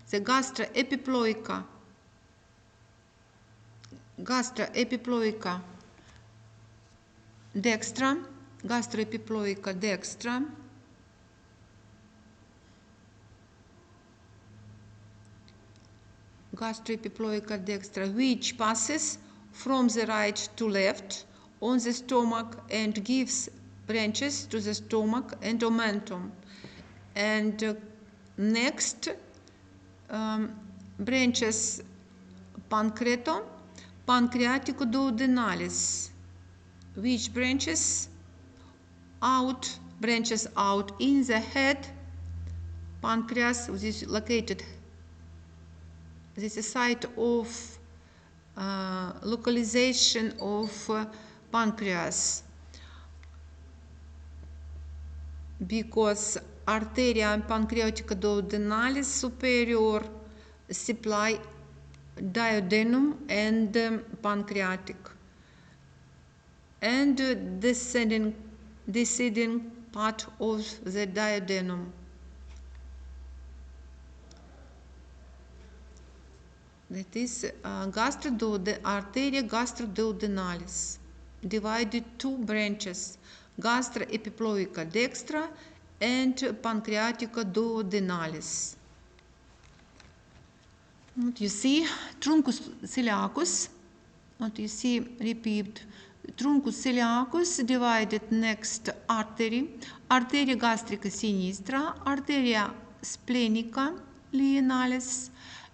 The gastroepiploica dextra, which passes from the right to left on the stomach and gives branches to the stomach and omentum. And next, branches pancreatico-duodenalis, which branches out in the head, pancreas, which is located. This is site of localization of pancreas, because arteria pancreatica duodenalis superior supply duodenum and pancreatic, and descending part of the duodenum. That is arteria gastroduodenalis, divided two branches, gastroepiploica dextra and pancreatica duodenalis. What you see, truncus celiacus, what you see, repeat, truncus celiacus divided next artery, arteria gastrica sinistra, arteria splenica linealis,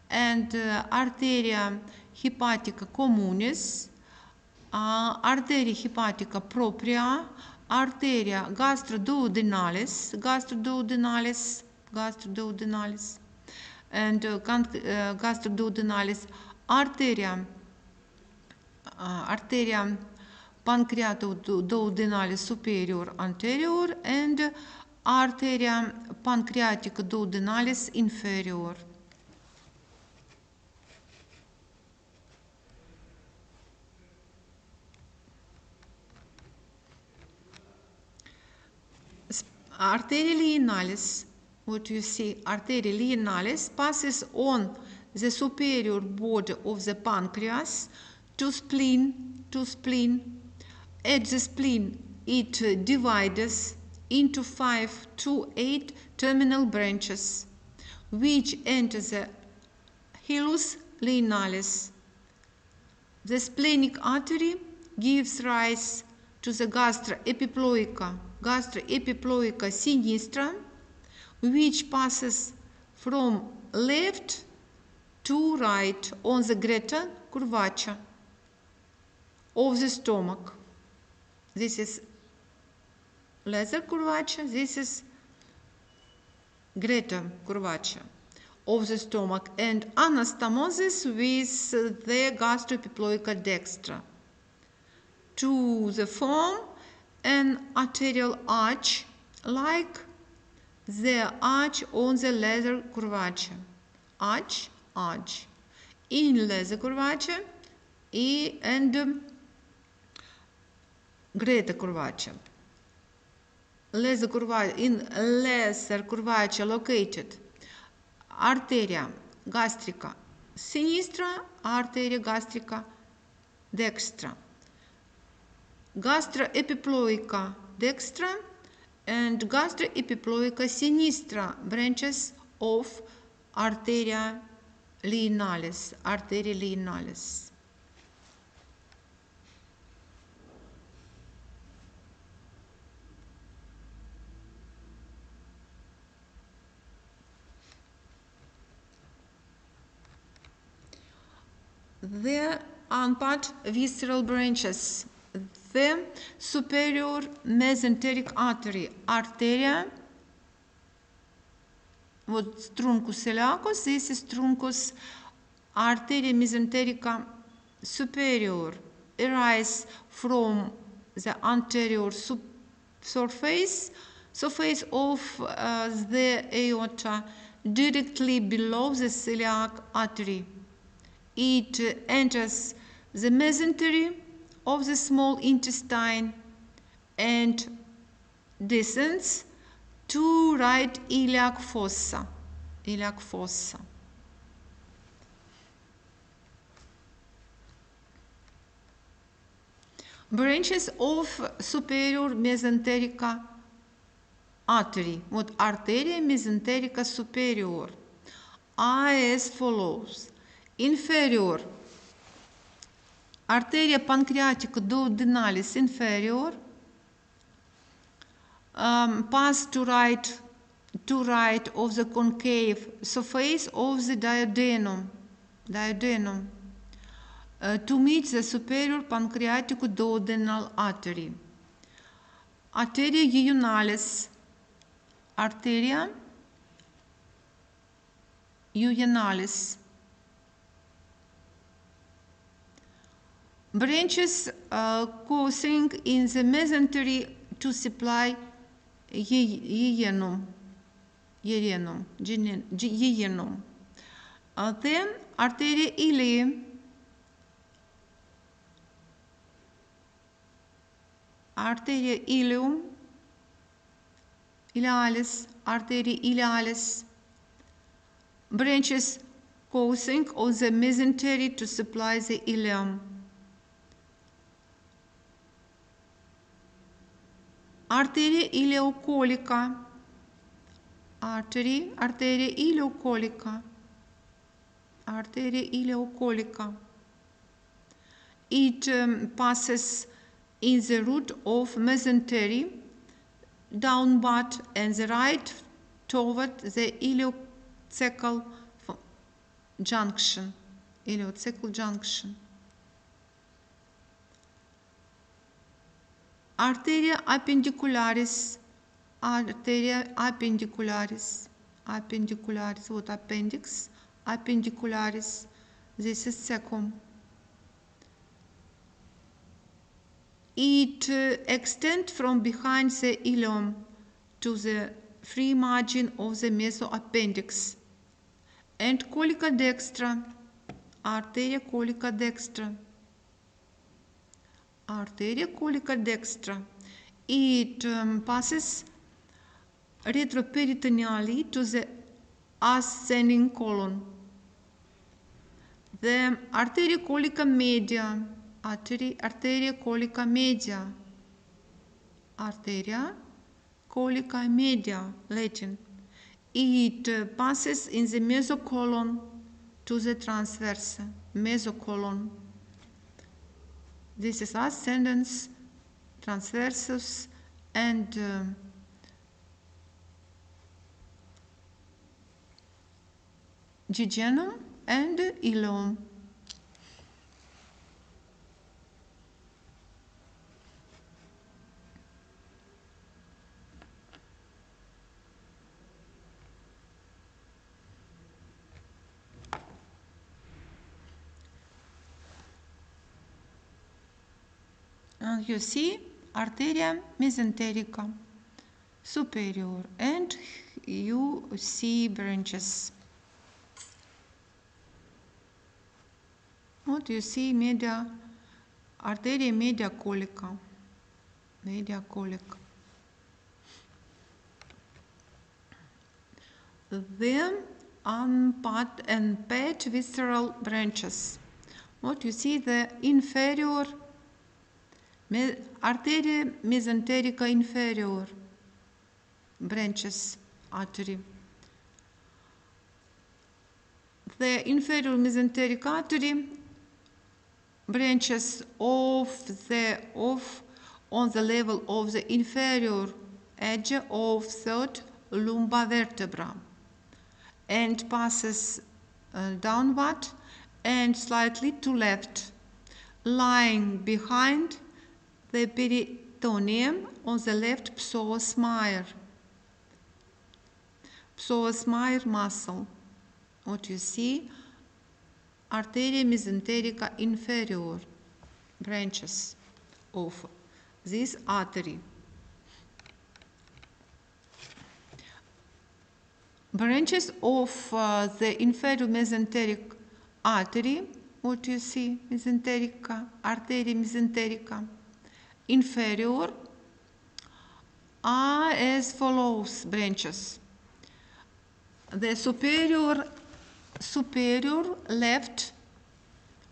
and arteria hepatica communis, arteria hepatica propria, arteria gastroduodenalis, and gastroduodenalis, arteria pancreatico-duodenalis superior anterior, and arteria pancreatica duodenalis inferior. Arteria linealis, what you see, arteria linealis passes on the superior border of the pancreas to spleen. At the spleen, it divides into 5 to 8 terminal branches, which enter the hilus linealis. The splenic artery gives rise to the gastroepiploica sinistra, which passes from left to right on the greta curvaceous of the stomach. This is lesser curvaceous, this is greater curvaceous of the stomach, and anastomosis with the gastroepiploica dextra to the form an arterial arch like the arch on the lesser curvaceous. Arch in lesser curvaceous and greater curvaceous. In lesser curvaceous located arteria gastrica sinistra, arteria gastrica dextra, gastroepiploica dextra and gastroepiploica sinistra branches of Arteria Radialis. The unpacked visceral branches. The superior mesenteric artery, Arteria, вот truncus iliacus, this is truncus arteria mesenterica superior, arise from the anterior surface of the aorta directly below the celiac artery. It enters the mesentery of the small intestine and descends to right iliac fossa. Branches of superior mesenterica artery, what arteria mesenterica superior, are as follows. Inferior, arteria pancreatica duodenalis inferior, pass to right of the concave surface of the duodenum to meet the superior pancreatic duodenal artery. Arteria juvenalis. Branches coursing in the mesentery to supply jejunum. Then Arteria ilii, Arteria ilialis, branches coursing on the mesentery to supply the ileum. Arteria ileocolica, arteria ileocolica. It passes in the root of mesentery downward and the right toward the ileocecal junction. Arteria appendicularis, what appendix, appendicularis, this is secum. It extends from behind the ileum to the free margin of the mesoappendix. And colica dextra, arteria colica dextra. It passes retroperitoneally to the ascending colon. The arteria colica media, arteria colica media, Latin. It passes in the mesocolon to the transverse, mesocolon. This is ascendens, transversus, and jejunum and ileum. And you see arteria mesenterica superior, and you see branches. What you see? Arteria media colica. Then unpad and pet visceral branches. What you see? The inferior arteria mesenterica inferior branches artery. The inferior mesenteric artery branches on the level of the inferior edge of third lumbar vertebra and passes downward and slightly to left, lying behind the peritoneum on the left psoas major muscle. What you see? Arteria mesenterica inferior branches of this artery. Branches of the inferior mesenteric artery. What you see? Arteria mesenterica inferior are as follows branches. The superior left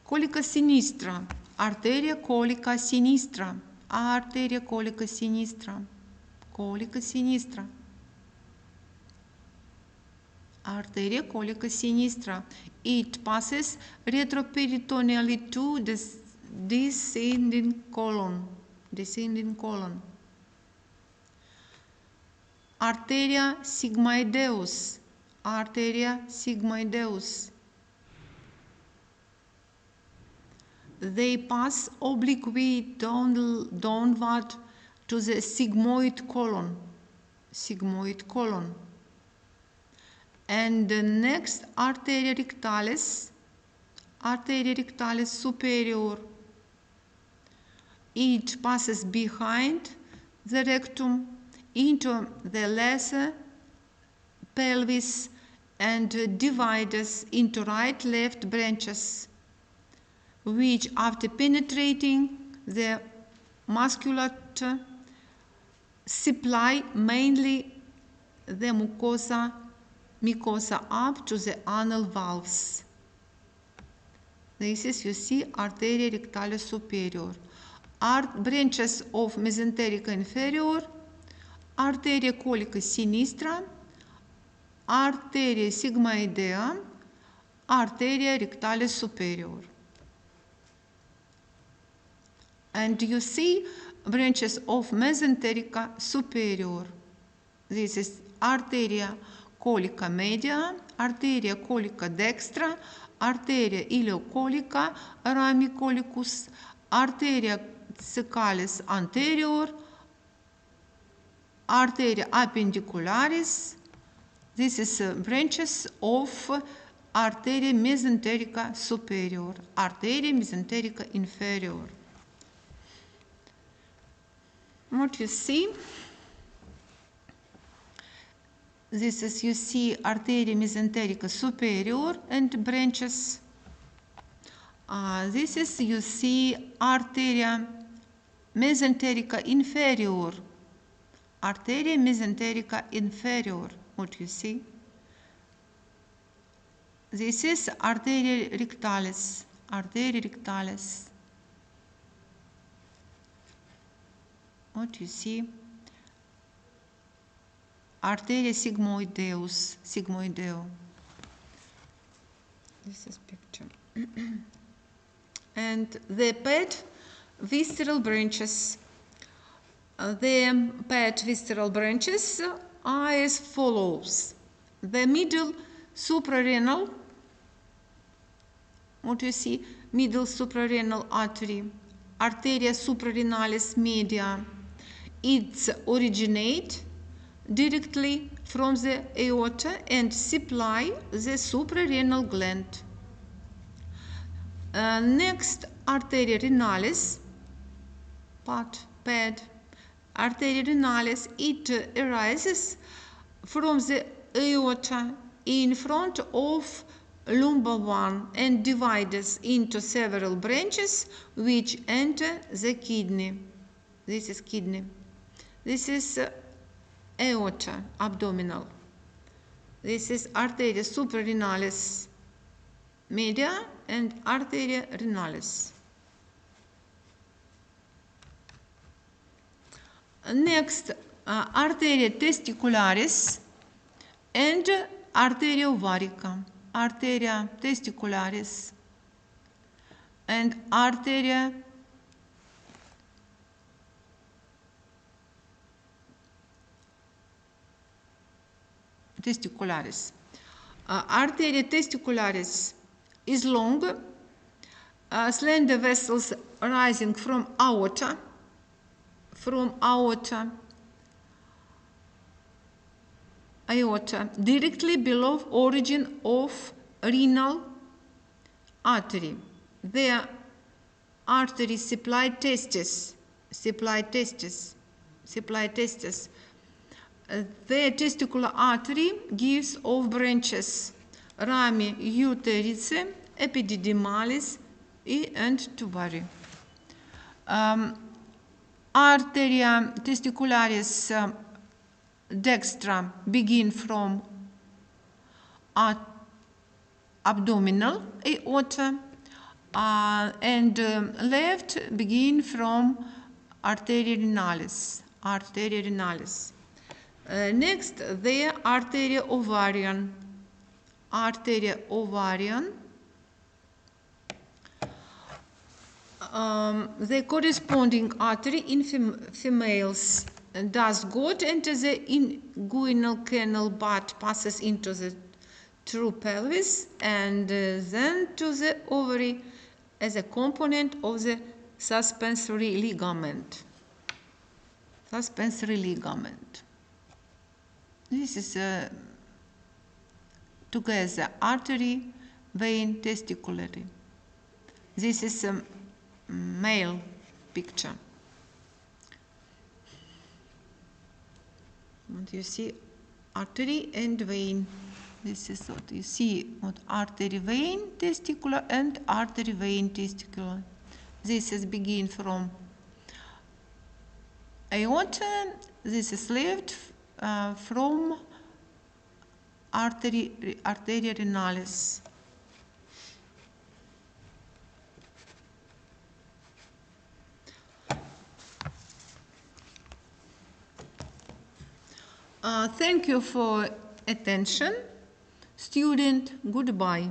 colica sinistra, arteria colica sinistra, arteria colica sinistra, arteria colica sinistra. It passes retroperitoneally to the descending colon. Arteria sigmoideus. They pass obliquely downward to the sigmoid colon. And the next arteria rectalis superior. It passes behind the rectum into the lesser pelvis and divides into right-left branches, which after penetrating the musculature supply mainly the mucosa up to the anal valves. This is, you see, arteria rectalis superior. Branches of mesenterica inferior, arteria colica sinistra, arteria sigmoidea, arteria rectalis superior. And you see branches of mesenterica superior. This is arteria colica media, arteria colica dextra, arteria ileocolica, ramicolicus, arteria cecalis anterior, arteria appendicularis. This is branches of arteria mesenterica superior, arteria mesenterica inferior. What you see? This is, you see, arteria mesenterica superior and branches. This is, you see, arteria mesenterica inferior. Arteria mesenterica inferior. What you see? This is arteria rectalis. What you see? Arteria sigmoideo. This is picture. And the pet visceral branches The paired visceral branches are as follows. The middle suprarenal, what you see, middle suprarenal artery, Arteria suprarenalis media. It originates directly from the aorta and supply the suprarenal gland. Next, Arteria renalis, pad. Arteria renalis, it arises from the aorta in front of lumbar one and divides into several branches which enter the kidney. This is kidney. This is aorta, abdominal. This is Arteria suprarenalis media and Arteria renalis. Next, Arteria testicularis and Arteria ovarica. Arteria testicularis and Arteria testicularis. Arteria testicularis is long, slender vessels rising from aorta, directly below origin of renal artery. The artery supply testes. The testicular artery gives off branches rami uterice, epididymalis, and tubari. Arteria testicularis dextra begin from abdominal aorta and left begin from Arteria renalis. Next, the Arteria ovarian. The corresponding artery in females does go into the inguinal canal but passes into the true pelvis and then to the ovary as a component of the suspensory ligament. This is together artery, vein, testiculary. This is a male picture. And you see artery and vein. This is what you see, what artery, vein, testicular and artery, vein, testicular. This is begin from aorta. This is left from Arteria renalis. Thank you for attention. Student, goodbye.